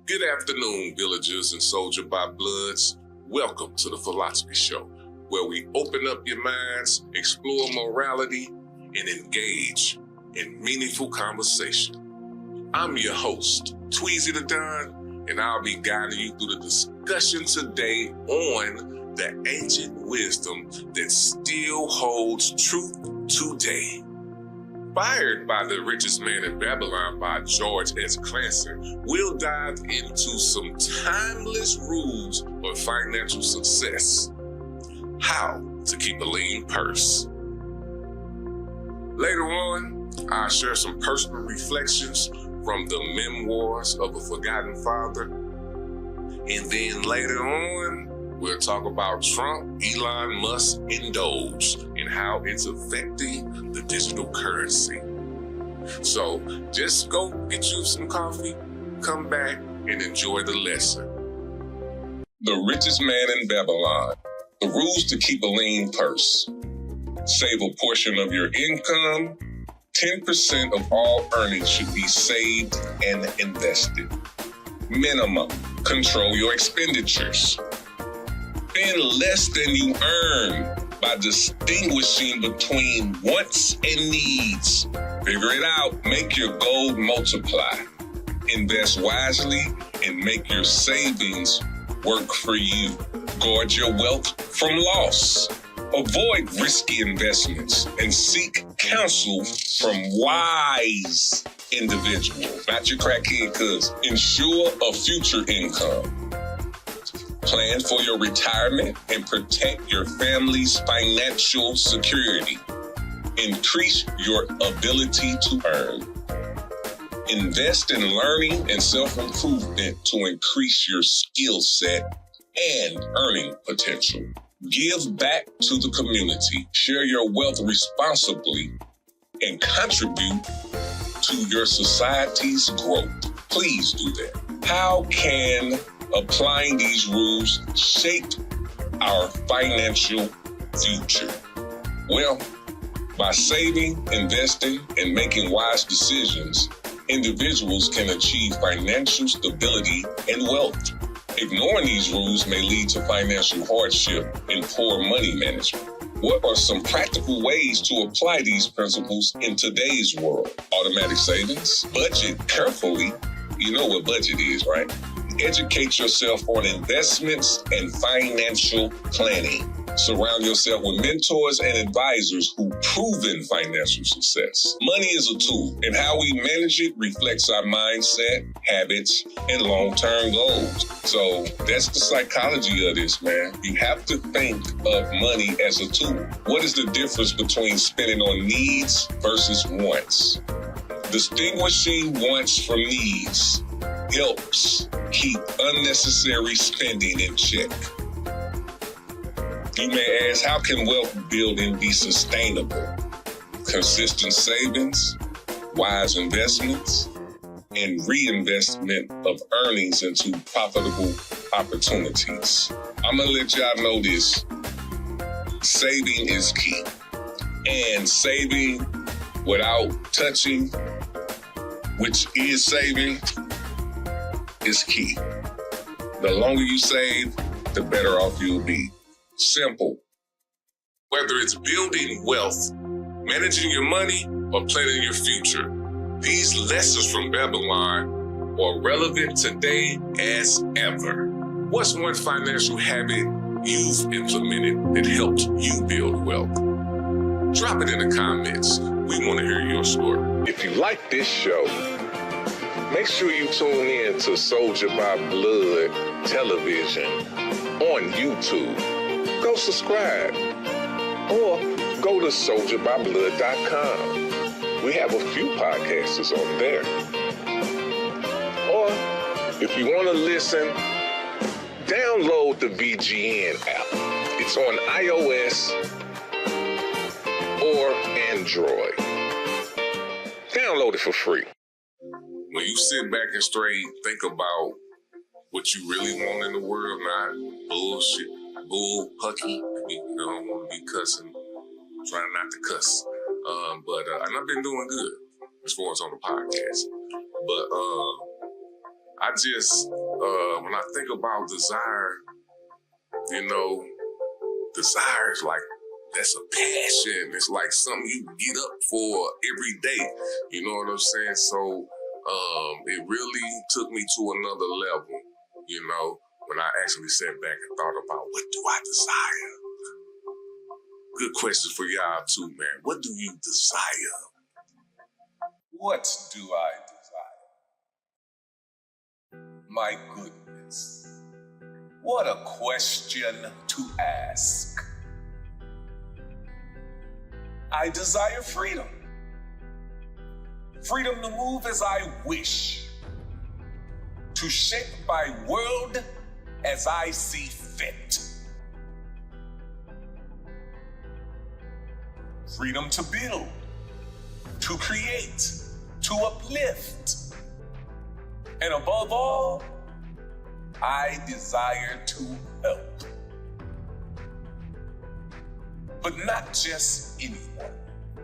Good afternoon, villagers and soldier by bloods. Welcome to the Philosophy Show, where we open up your minds, explore morality, and engage in meaningful conversation. I'm your host, Tweezy the Don, and I'll be guiding you through the discussion today on the ancient wisdom that still holds truth today. Inspired by The Richest Man in Babylon by George S. Clason, we'll dive into some timeless rules for financial success. How to keep a lean purse. Later on, I'll share some personal reflections from the Memoirs of a Forgotten Father. And then later on, we'll talk about Trump, Elon Musk, and DOGE and how it's affecting the digital currency. So just go get you some coffee, come back, and enjoy the lesson. The Richest Man in Babylon. The rules to keep a lean purse. Save a portion of your income. 10% of all earnings should be saved and invested. Minimum. Control your expenditures. Spend less than you earn by distinguishing between wants and needs. Figure it out. Make your goal multiply. Invest wisely and make your savings work for you. Guard your wealth from loss. Avoid risky investments and seek counsel from wise individuals, not your crackhead cousins. Ensure a future income. Plan for your retirement and protect your family's financial security. Increase your ability to earn. Invest in learning and self-improvement to increase your skill set and earning potential. Give back to the community. Share your wealth responsibly and contribute to your society's growth. Please do that. How can applying these rules shape our financial future? Well, by saving, investing, and making wise decisions, individuals can achieve financial stability and wealth. Ignoring these rules may lead to financial hardship and poor money management. What are some practical ways to apply these principles in today's world? Automatic savings, budget carefully. You know what budget is, right? Educate yourself on investments and financial planning. Surround yourself with mentors and advisors who proven financial success. Money is a tool, and how we manage it reflects our mindset, habits, and long-term goals. So that's the psychology of this, man. You have to think of money as a tool. What is the difference between spending on needs versus wants? Distinguishing wants from needs helps keep unnecessary spending in check. You may ask, how can wealth building be sustainable? Consistent savings, wise investments, and reinvestment of earnings into profitable opportunities. I'm going to let y'all know this. Saving is key. And saving without touching, which is saving, is key. The longer you save, the better off you'll be. Simple. Whether it's building wealth, managing your money, or planning your future, these lessons from Babylon are relevant today as ever. What's one financial habit you've implemented that helped you build wealth? Drop it in the comments. We want to hear your story. If you like this show, make sure you tune in to Soldier by Blood television on YouTube. Go subscribe or go to soldierbyblood.com. We have a few podcasters on there. Or if you want to listen, download the VGN app. It's on iOS or Android. Download it for free. When you sit back and straight think about what you really want in the world, not bullshit, bull pucky. I don't want to be cussing, trying not to cuss. And I've been doing good as far as on the podcast. But I just when I think about desire, desire is like, that's a passion. It's like something you get up for every day. You know what I'm saying? So it really took me to another level, when I actually sat back and thought about, what do I desire? Good question for y'all too, man. What do you desire? What do I desire? My goodness. What a question to ask. I desire freedom. Freedom to move as I wish. To shape my world as I see fit. Freedom to build, to create, to uplift. And above all, I desire to help. But not just anyone.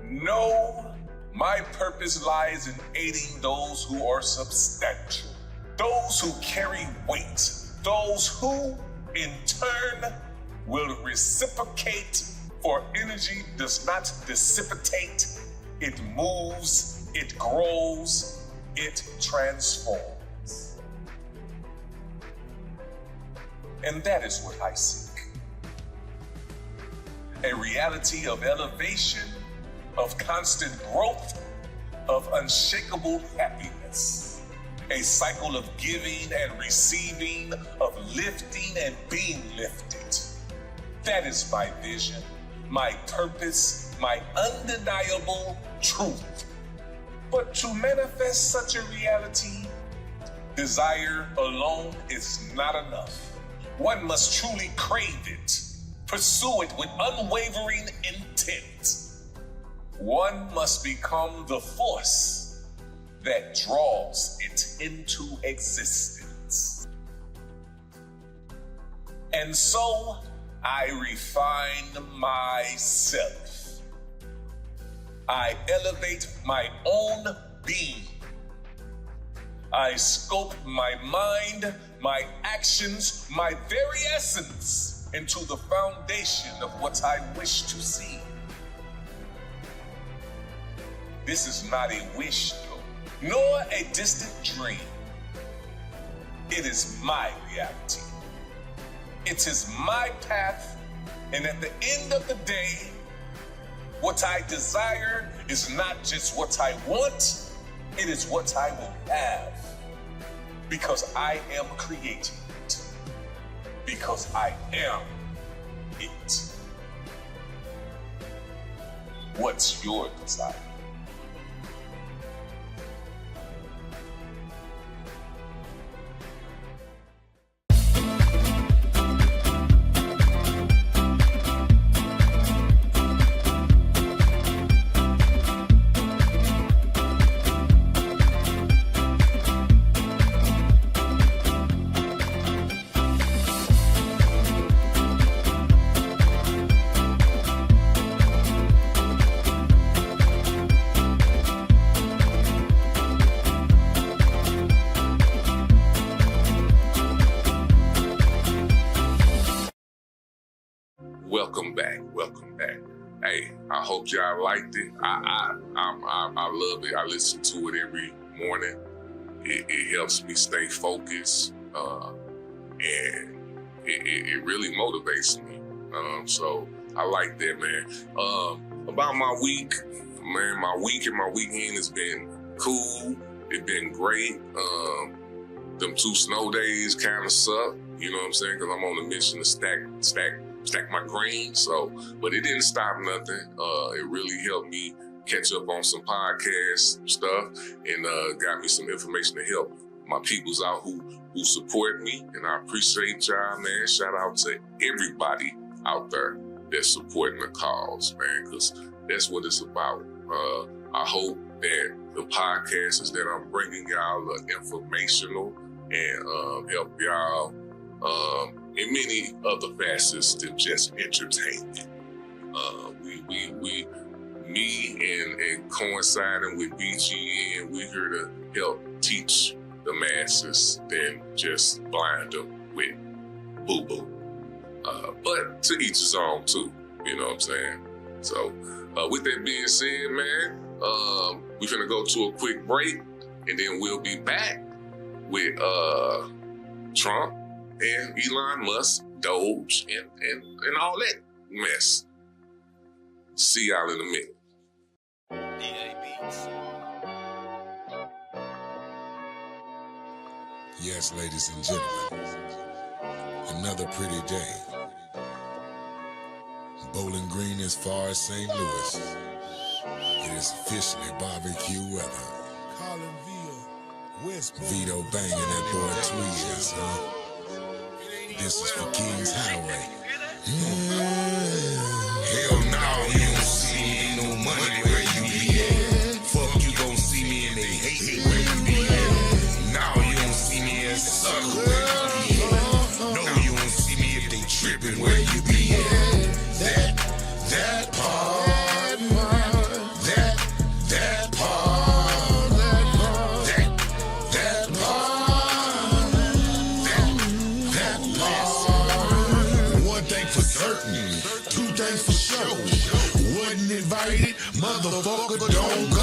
No, my purpose lies in aiding those who are substantial, those who carry weight, those who, in turn, will reciprocate, for energy does not dissipate, it moves, it grows, it transforms. And that is what I seek. A reality of elevation, of constant growth, of unshakable happiness. A cycle of giving and receiving, of lifting and being lifted. That is my vision, my purpose, my undeniable truth. But to manifest such a reality, desire alone is not enough. One must truly crave it, pursue it with unwavering intent. One must become the force that draws it into existence. And so I refine myself. I elevate my own being. I scope my mind, my actions, my very essence into the foundation of what I wish to see. This is not a wish, though, nor a distant dream. It is my reality. It is my path, and at the end of the day, what I desire is not just what I want, it is what I will have. Because I am creating it. Because I am it. What's your desire? Welcome back. Hey, I hope y'all liked it. I love it. I listen to it every morning. It helps me stay focused, and it really motivates me. So I like that, man. About my week, man, my week and my weekend has been cool. It's been great. Them 2 snow days kind of suck, you know what I'm saying? Because I'm on a mission to stack my greens. So, but it didn't stop nothing. It really helped me catch up on some podcast stuff and got me some information to help my peoples out who support me. And I appreciate y'all, man. Shout out to everybody out there that's supporting the cause, man, because that's what it's about. I hope that the podcasts that I'm bringing y'all are informational and help y'all in many other facets than just entertainment. Me and coinciding with BGN, we're here to help teach the masses than just blind them with boo-boo. But to each his own too, you know what I'm saying? So with that being said, man, we're gonna go to a quick break and then we'll be back with Trump and Elon Musk, DOGE, and all that mess. See y'all in a minute. Yes, ladies and gentlemen, another pretty day. Bowling Green as far as St. Louis. It is officially barbecue weather. Vito banging that boy Tweez, huh? This is for Kings Highway. Hell no, you don't see me, ain't no money where you be at. Fuck, you gon' see me and they hate where you be at. Now you don't see me as a sucker where you be at. No, you don't see me if they trippin' where you be at. That part. Invited, motherfucker, don't go.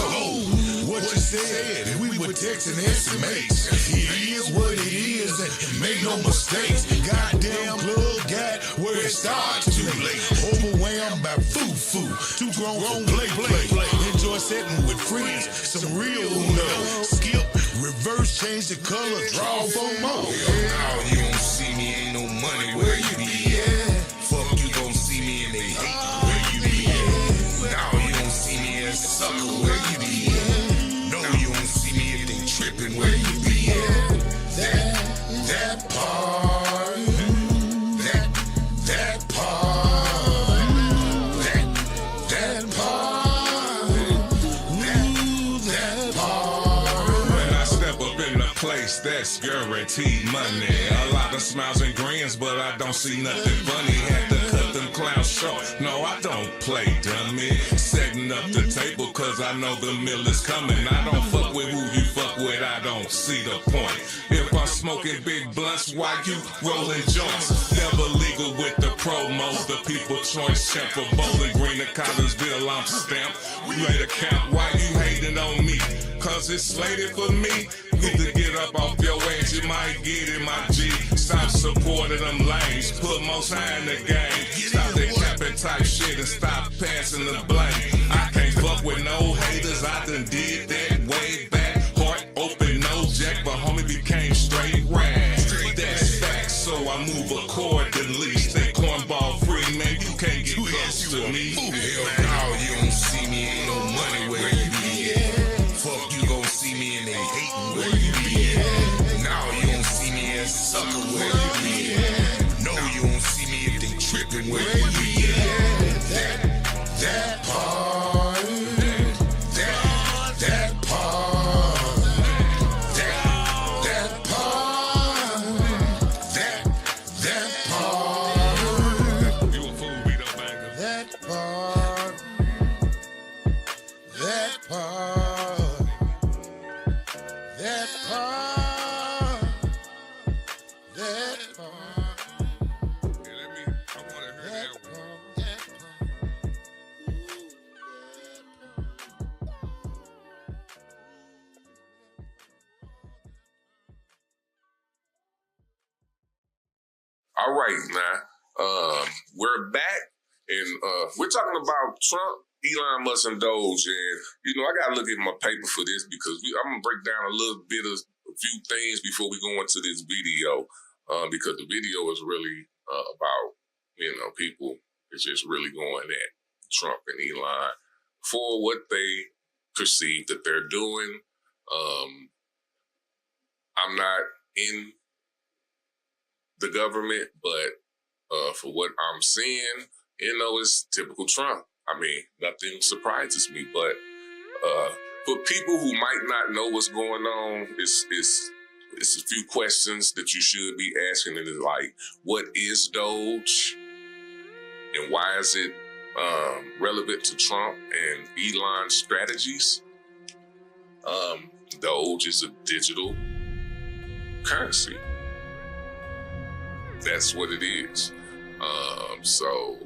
What you said, and we were texting estimates. It is what it is, and make no mistakes. Goddamn club got where it starts too late. Overwhelmed by foo-foo, too grown play. Enjoy setting with friends, some real love. Skip, reverse, change the color, draw for more. Now you don't see me, ain't no money where you be at. Fuck, you gon' see me and they hate where you be at. Now you don't see me as a sucker where you be at. No, you don't see me if they trippin' where you be at. That part. That part. That part. That part. When I step up in the place, that's guaranteed money. A lot of smiles and grins, but I don't see nothing funny. Had to cut them clowns short. No, I don't play dummy. Setting up the table cause I know the meal is coming. I don't fuck with who you fuck with, I don't see the point. If I'm smoking big blunts, why you rolling joints? Never legal with the promos, the people choice champ for Bowling Green and Collinsville, I'm stamped. We made a count, why you hating on me? Cause it's slated for me. Either get up off your ass, you might get in my G. Stop supporting them lanes, put most high in the game. Stop that capping type shit and stop passing the blame. I can't fuck with no haters, I done did that way back. Heart open, no jack, but homie became straight rag. That's facts, so I move accordingly. Stay cornball free, man, you can't get close to me. Hell no, you don't see me, ain't no money where you be at. Fuck, you gon' see me and they hatin' where you be at. Now you don't see me as a sucker where you be at. No, you don't see me if they trippin' where you be at. That part. That part. That part. That part. You a fool, Vito Banger. That part. That part. That part. That part. I wanna hear that one. All right, now, we're back, and we're talking about Trump, Elon Musk, and DOGE, and, you know, I got to look at my paper for this because I'm going to break down a little bit of a few things before we go into this video, because the video is really about, you know, people is just really going at Trump and Elon for what they perceive that they're doing. I'm not in the government, but for what I'm seeing, you know, it's typical Trump. I mean, nothing surprises me, but for people who might not know what's going on, it's a few questions that you should be asking. And it's like, what is DOGE? And why is it relevant to Trump and Elon's strategies? DOGE is a digital currency. That's what it is. So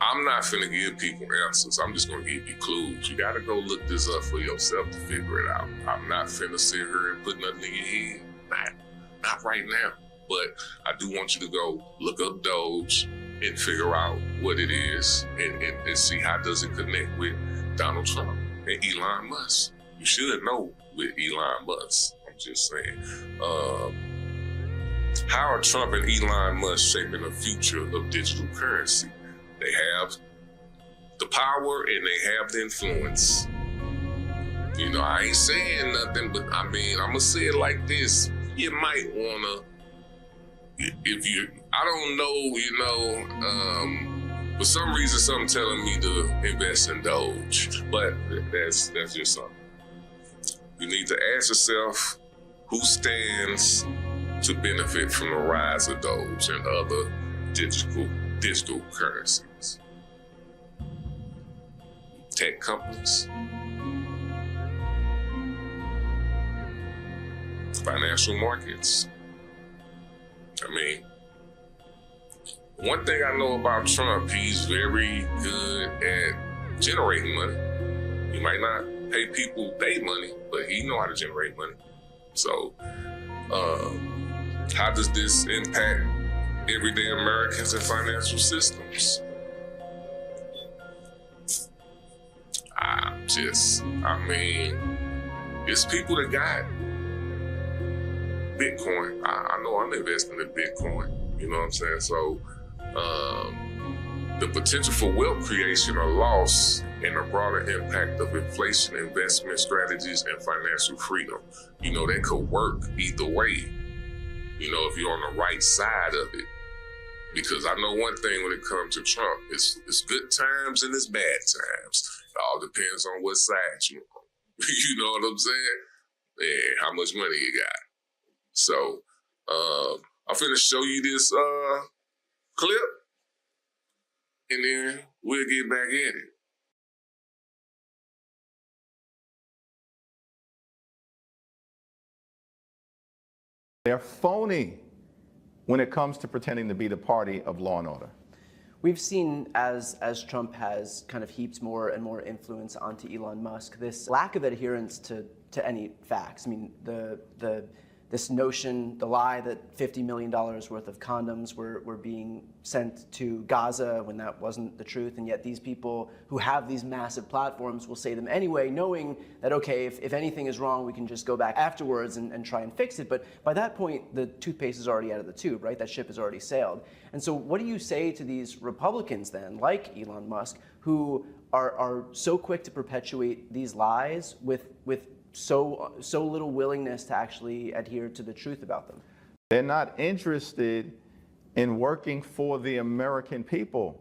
I'm not finna give people answers. I'm just gonna give you clues. You gotta go look this up for yourself to figure it out. I'm not finna sit here and put nothing in your head. Not right now. But I do want you to go look up DOGE and figure out what it is and see how does it connect with Donald Trump and Elon Musk. You should know with Elon Musk. I'm just saying. How are Trump and Elon Musk shaping the future of digital currency? They have the power and they have the influence. You know, I ain't saying nothing, but I mean, I'm gonna say it like this. You might wanna, I don't know, for some reason, something telling me to invest in DOGE, but that's just something. You need to ask yourself who stands to benefit from the rise of DOGE and other digital currencies. Tech companies, financial markets. I mean, one thing I know about Trump, he's very good at generating money. He might not pay people their money, but he know how to generate money. So, how does this impact everyday Americans and financial systems? It's people that got Bitcoin. I know I'm investing in Bitcoin. You know what I'm saying? So the potential for wealth creation or loss and the broader impact of inflation, investment strategies, and financial freedom, you know, that could work either way, you know, if you're on the right side of it. Because I know one thing when it comes to Trump, it's good times and it's bad times. It all depends on what side you're on. You know what I'm saying? And how much money you got. So I'm finna show you this clip, and then we'll get back at it. They're phony when it comes to pretending to be the party of law and order. We've seen as Trump has kind of heaped more and more influence onto Elon Musk, this lack of adherence to any facts. I mean, this notion, the lie that $50 million worth of condoms were being sent to Gaza when that wasn't the truth, and yet these people who have these massive platforms will say them anyway, knowing that, okay, if anything is wrong, we can just go back afterwards and try and fix it. But by that point, the toothpaste is already out of the tube, right? That ship has already sailed. And so what do you say to these Republicans then, like Elon Musk, who are so quick to perpetuate these lies with so little willingness to actually adhere to the truth about them? They're not interested in working for the American people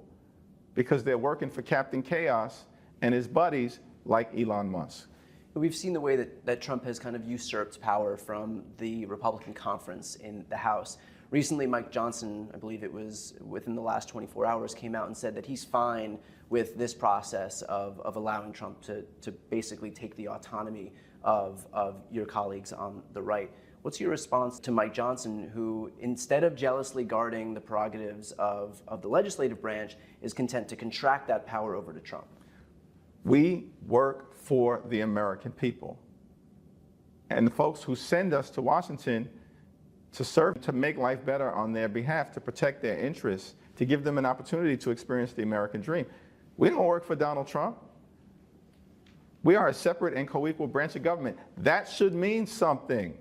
because they're working for Captain Chaos and his buddies like Elon Musk. We've seen the way that Trump has kind of usurped power from the Republican conference in the House. Recently, Mike Johnson, I believe it was within the last 24 hours, came out and said that he's fine with this process of allowing Trump to basically take the autonomy of your colleagues on the right. What's your response to Mike Johnson, who, instead of jealously guarding the prerogatives of the legislative branch, is content to contract that power over to Trump? We work for the American people. And the folks who send us to Washington to serve, to make life better on their behalf, to protect their interests, to give them an opportunity to experience the American dream. We don't work for Donald Trump. We are a separate and co-equal branch of government. That should mean something.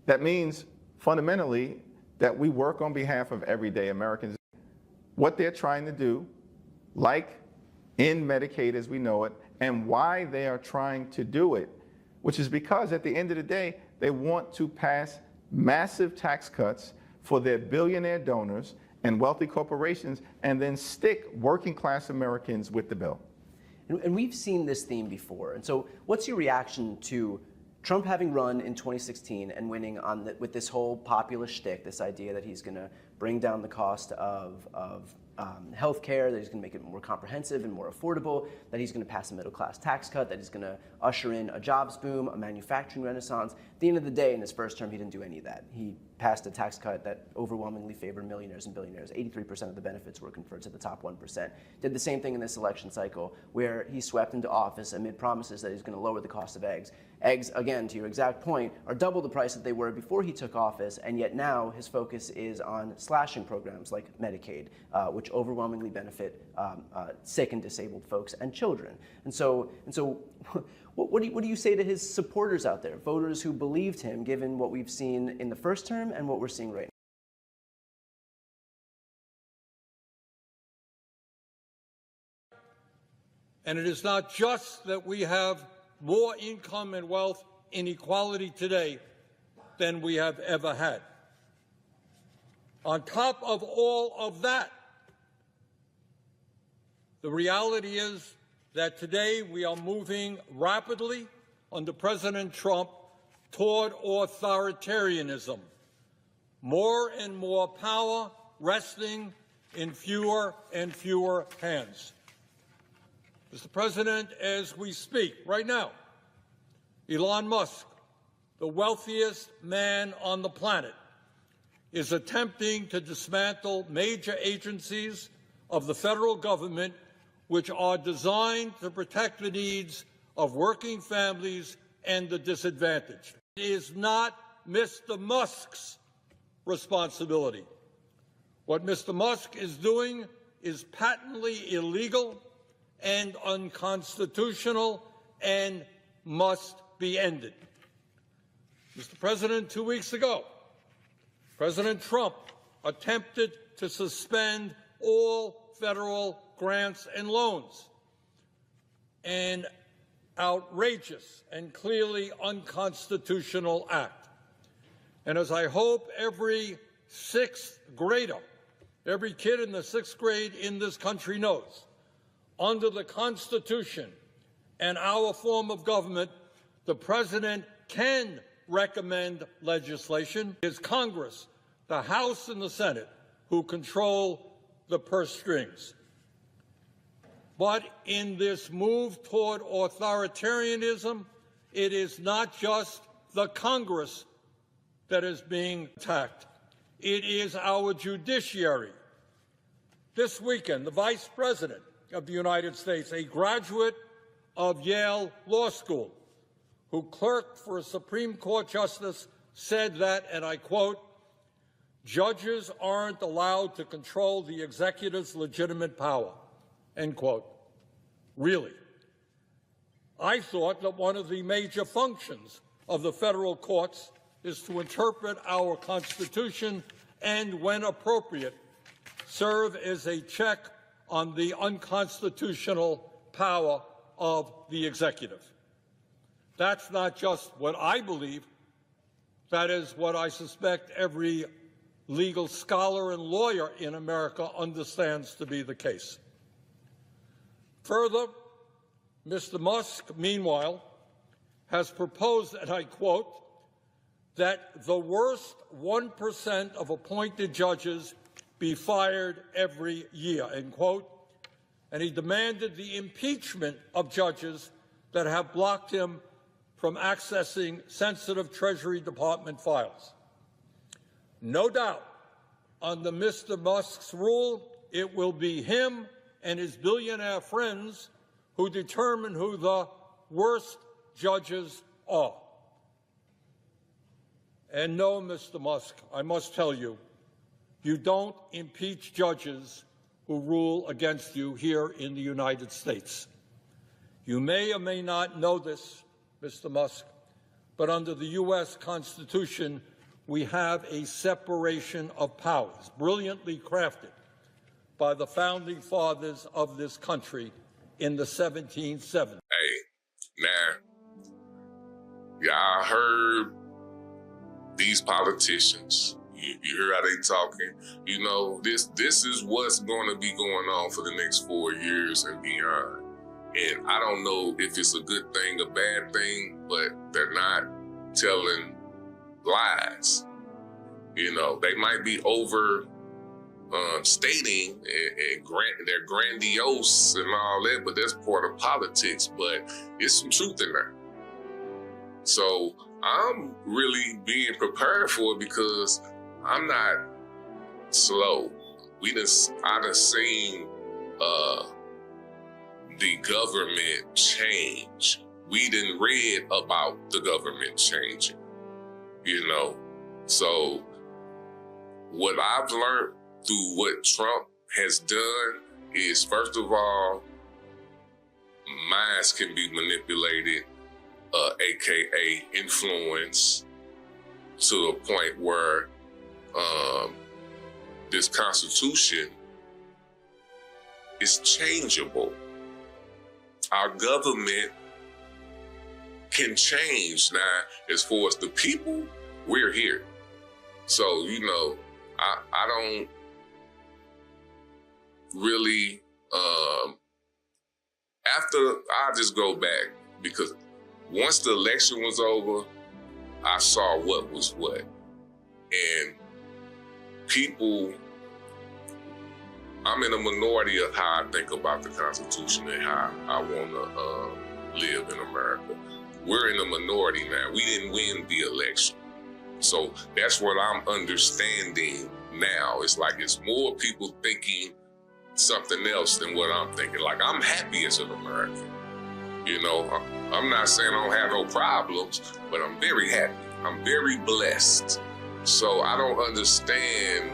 That means, fundamentally, that we work on behalf of everyday Americans. What they're trying to do, like in Medicaid as we know it, and why they are trying to do it, which is because at the end of the day, they want to pass massive tax cuts for their billionaire donors and wealthy corporations, and then stick working class Americans with the bill. And we've seen this theme before. And so what's your reaction to Trump having run in 2016 and winning with this whole populist shtick, this idea that he's going to bring down the cost of healthcare, that he's going to make it more comprehensive and more affordable, that he's going to pass a middle-class tax cut, that he's going to usher in a jobs boom, a manufacturing renaissance. the end of the day, in his first term, he didn't do any of that. He passed a tax cut that overwhelmingly favored millionaires and billionaires. 83% of the benefits were conferred to the top 1%. Did the same thing in this election cycle, where he swept into office amid promises that he's going to lower the cost of eggs. Eggs, again, to your exact point, are double the price that they were before he took office, and yet now his focus is on slashing programs like Medicaid, which overwhelmingly benefit sick and disabled folks and children. And so what do you say to his supporters out there, voters who believed him, given what we've seen in the first term and what we're seeing right now? And it is not just that we have more income and wealth inequality today than we have ever had. On top of all of that, the reality is that today we are moving rapidly under President Trump toward authoritarianism. More and more power resting in fewer and fewer hands. Mr. President, as we speak right now, Elon Musk, the wealthiest man on the planet, is attempting to dismantle major agencies of the federal government which are designed to protect the needs of working families and the disadvantaged. It is not Mr. Musk's responsibility. What Mr. Musk is doing is patently illegal and unconstitutional and must be ended. Mr. President, 2 weeks ago, President Trump attempted to suspend all federal grants and loans, an outrageous and clearly unconstitutional act. And as I hope every sixth grader, every kid in the sixth grade in this country knows, under the Constitution and our form of government, the President can recommend legislation. It is Congress, the House and the Senate, who control the purse strings. But in this move toward authoritarianism, it is not just the Congress that is being attacked. It is our judiciary. This weekend, the Vice President of the United States, a graduate of Yale Law School, who clerked for a Supreme Court justice, said that, and I quote, "Judges aren't allowed to control the executive's legitimate power," end quote. Really? I thought that one of the major functions of the federal courts is to interpret our Constitution and, when appropriate, serve as a check on the unconstitutional power of the executive. That's not just what I believe. That is what I suspect every legal scholar and lawyer in America understands to be the case. Further, Mr. Musk, meanwhile, has proposed, and I quote, that the worst 1% of appointed judges be fired every year, end quote, and he demanded the impeachment of judges that have blocked him from accessing sensitive Treasury Department files. No doubt, under Mr. Musk's rule, it will be him and his billionaire friends who determine who the worst judges are. And no, Mr. Musk, I must tell you, you don't impeach judges who rule against you here in the United States. You may or may not know this, Mr. Musk, but under the U.S. Constitution, we have a separation of powers, brilliantly crafted by the founding fathers of this country in the 1770s. Hey, now, y'all heard these politicians. You hear how they talking. You know, this is what's going to be going on for the next 4 years and beyond. And I don't know if it's a good thing or bad thing, but they're not telling lies. You know, they might be over stating and they're grandiose and all that, but that's part of politics. But it's some truth in there. So I'm really being prepared for it because I'm not slow. I done seen the government change. We done read about the government changing, you know? So what I've learned through what Trump has done is, first of all, minds can be manipulated, AKA influence, to a point where this Constitution is changeable. Our government can change. Now, as far as the people, we're here. So, you know, I don't really, I'll just go back, because once the election was over, I saw what was what. And people, I'm in a minority of how I think about the Constitution and how I want to live in America. We're in a minority now. We didn't win the election. So that's what I'm understanding now. It's like it's more people thinking something else than what I'm thinking. Like, I'm happy as an American. You know, I'm not saying I don't have no problems, but I'm very happy. I'm very blessed. So I don't understand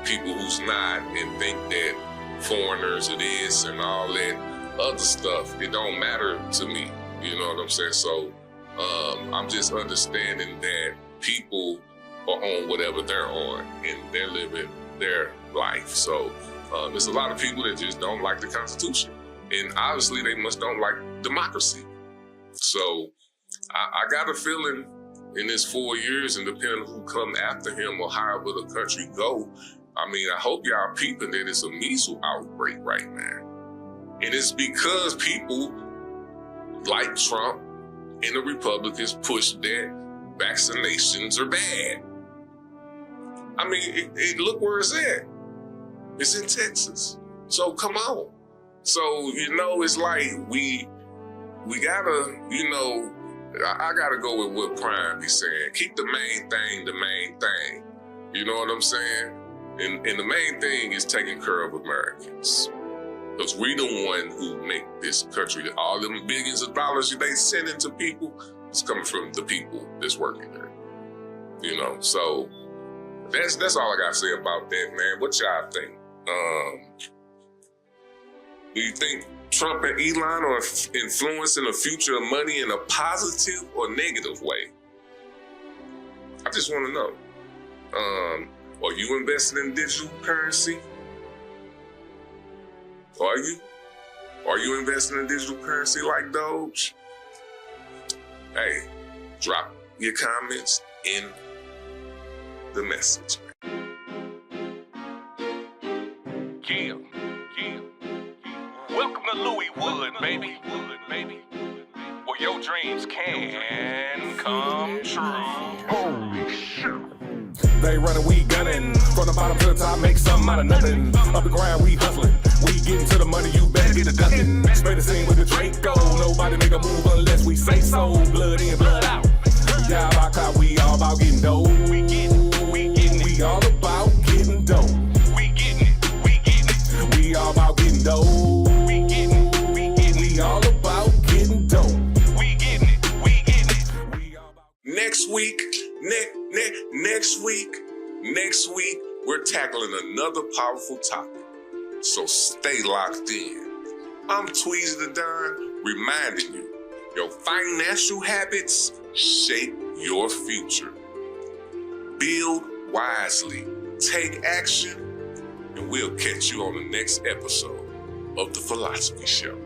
people who's not and think that foreigners are this and all that other stuff. It don't matter to me. You know what I'm saying? So I'm just understanding that people are on whatever they're on and they're living their life. So there's a lot of people that just don't like the Constitution. And obviously they must don't like democracy. So I got a feeling in this 4 years, and depending on who come after him or however the country go, I mean, I hope y'all peeping that it's a measles outbreak right now. And it's because people like Trump and the Republicans push that vaccinations are bad. I mean, look where it's at. It's in Texas. So come on. So, you know, it's like we gotta, you know, I gotta go with what Prime be saying. Keep the main thing the main thing. You know what I'm saying? And the main thing is taking care of Americans. Because we the one who make this country. All them billions of dollars they send into people, it's coming from the people that's working there. You know, so that's all I gotta say about that, man. What y'all think? Do you think Trump and Elon are influencing the future of money in a positive or negative way? I just want to know. Are you investing in digital currency? Are you? Are you investing in digital currency like DOGE? Hey, drop your comments in the message. Yeah. Welcome to Louis Wood, baby. Where your dreams can come true. Holy shit. They running, we gunning. From the bottom to the top, make something out of nothing. Up the ground, we hustling. We getting to the money, you better get a ducking. Spray the scene with the Draco. Nobody make a move unless we say so. Blood in, blood out. Yeah, about clout, we all about getting dough. We all about getting dough. We all about getting dough. We all about getting dough. Next week, we're tackling another powerful topic. So stay locked in. I'm Tweezy the Don, reminding you, your financial habits shape your future. Build wisely, take action, and we'll catch you on the next episode of the Philosophy Show.